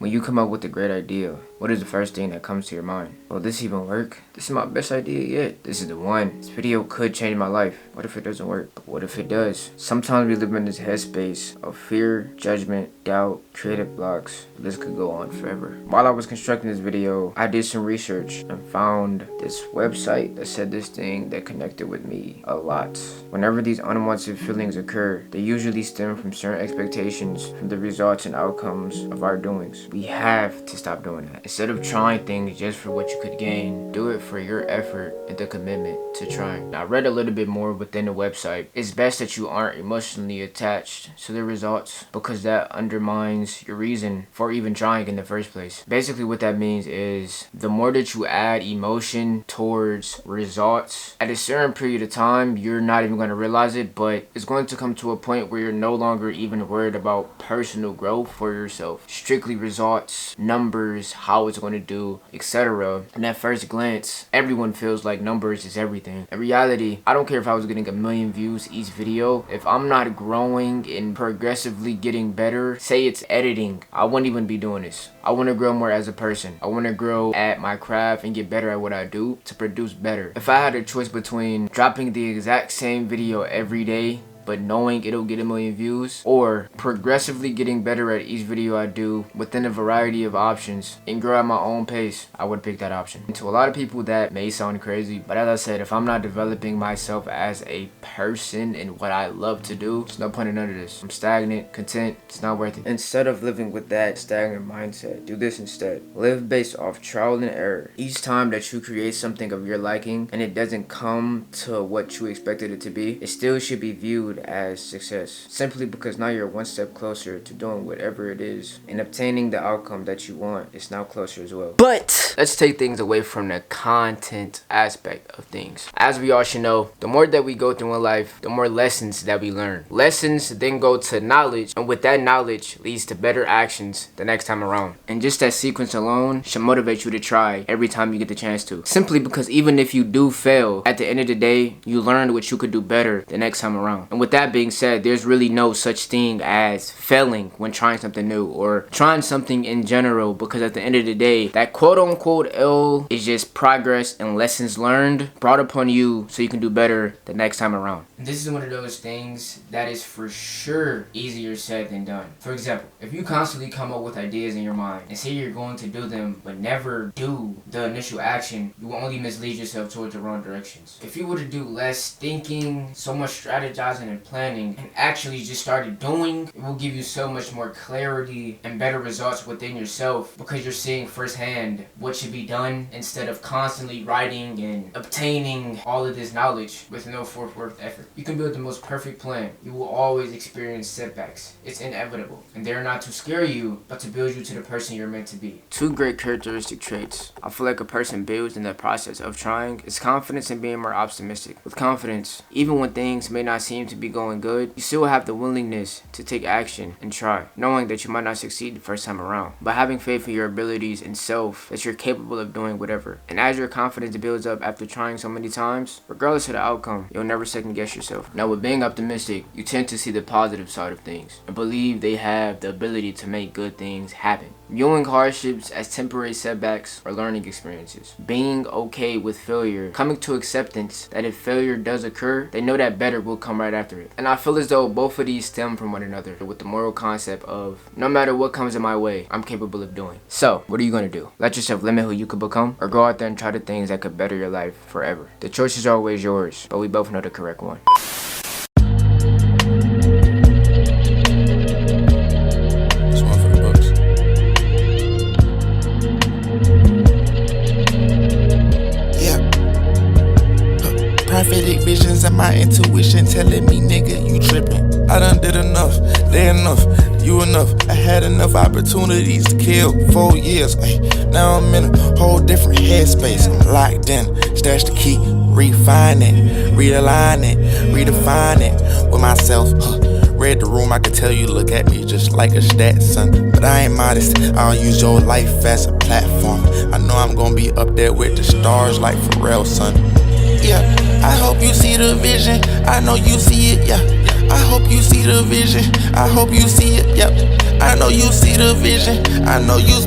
When you come up with a great idea, what is the first thing that comes to your mind? Will this even work? This is my best idea yet. This is the one. This video could change my life. What if it doesn't work? But what if it does? Sometimes we live in this headspace of fear, judgment, doubt, creative blocks. This could go on forever. While I was constructing this video, I did some research and found this website that said this thing that connected with me a lot. Whenever these unwanted feelings occur, they usually stem from certain expectations from the results and outcomes of our doings. We have to stop doing that. Instead of trying things just for what you could gain, do it for your effort and the commitment to trying. Now, I read a little bit more within the website. It's best that you aren't emotionally attached to the results because that undermines your reason for even trying in the first place. Basically what that means is the more that you add emotion towards results, at a certain period of time, you're not even going to realize it, but it's going to come to a point where you're no longer even worried about personal growth for yourself. Strictly results, numbers, how it's going to do, etc. And at first glance, everyone feels like numbers is everything. In reality, I don't care if I was getting 1 million views each video. If I'm not growing and progressively getting better, say it's editing, I wouldn't even be doing this. I want to grow more as a person. I want to grow at my craft and get better at what I do to produce better. If I had a choice between dropping the exact same video every day but knowing it'll get 1 million views, or progressively getting better at each video I do within a variety of options and grow at my own pace, I would pick that option. And to a lot of people that may sound crazy, but as I said, if I'm not developing myself as a person and what I love to do, there's no point in none of this. I'm stagnant, content, it's not worth it. Instead of living with that stagnant mindset, do this instead. Live based off trial and error. Each time that you create something of your liking and it doesn't come to what you expected it to be, it still should be viewed as success, simply because now you're one step closer to doing whatever it is and obtaining the outcome that you want. It's now closer as well. But let's take things away from the content aspect of things. As we all should know, the more that we go through in life, the more lessons that we learn. Lessons then go to knowledge, and with that knowledge leads to better actions the next time around. And just that sequence alone should motivate you to try every time you get the chance to, simply because even if you do fail, at the end of the day, you learned what you could do better the next time around. And with that being said, there's really no such thing as failing when trying something new or trying something in general, because at the end of the day, that quote-unquote L is just progress and lessons learned brought upon you so you can do better the next time around. This is one of those things that is for sure easier said than done. For example, if you constantly come up with ideas in your mind and say you're going to do them but never do the initial action, you will only mislead yourself towards the wrong directions. If you were to do less thinking, so much strategizing and planning, and actually just started doing, it will give you so much more clarity and better results within yourself, because you're seeing firsthand what should be done instead of constantly writing and obtaining all of this knowledge with no forth effort. You can build the most perfect plan. You will always experience setbacks. It's inevitable, and they're not to scare you, but to build you to the person you're meant to be. Two great characteristic traits I feel like a person builds in the process of trying is confidence and being more optimistic. With confidence, even when things may not seem to be going good, you still have the willingness to take action and try, knowing that you might not succeed the first time around, but having faith in your abilities and self that you're capable of doing whatever. And as your confidence builds up after trying so many times, regardless of the outcome, you'll never second guess yourself. Now, with being optimistic, you tend to see the positive side of things and believe they have the ability to make good things happen. Viewing hardships as temporary setbacks or learning experiences. Being okay with failure. Coming to acceptance that if failure does occur, they know that better will come right after it. And I feel as though both of these stem from one another, with the moral concept of no matter what comes in my way, I'm capable of doing. So, what are you going to do? Let yourself limit who you could become, or go out there and try the things that could better your life forever? The choice is always yours, but we both know the correct one. Prophetic visions and my intuition telling me, nigga, you trippin'. I done did enough, they enough, you enough. I had enough opportunities to kill 4 years. Now I'm in a whole different headspace. I'm locked in, stash the key, refine it, realign it, redefine it with myself. Read the room, I could tell you look at me just like a stat, son. But I ain't modest, I'll use your life as a platform. I know I'm gonna be up there with the stars like Pharrell, son. Yeah, I hope you see the vision, I know you see it, yeah. I hope you see the vision. I hope you see it, yep. I know you see the vision. I know you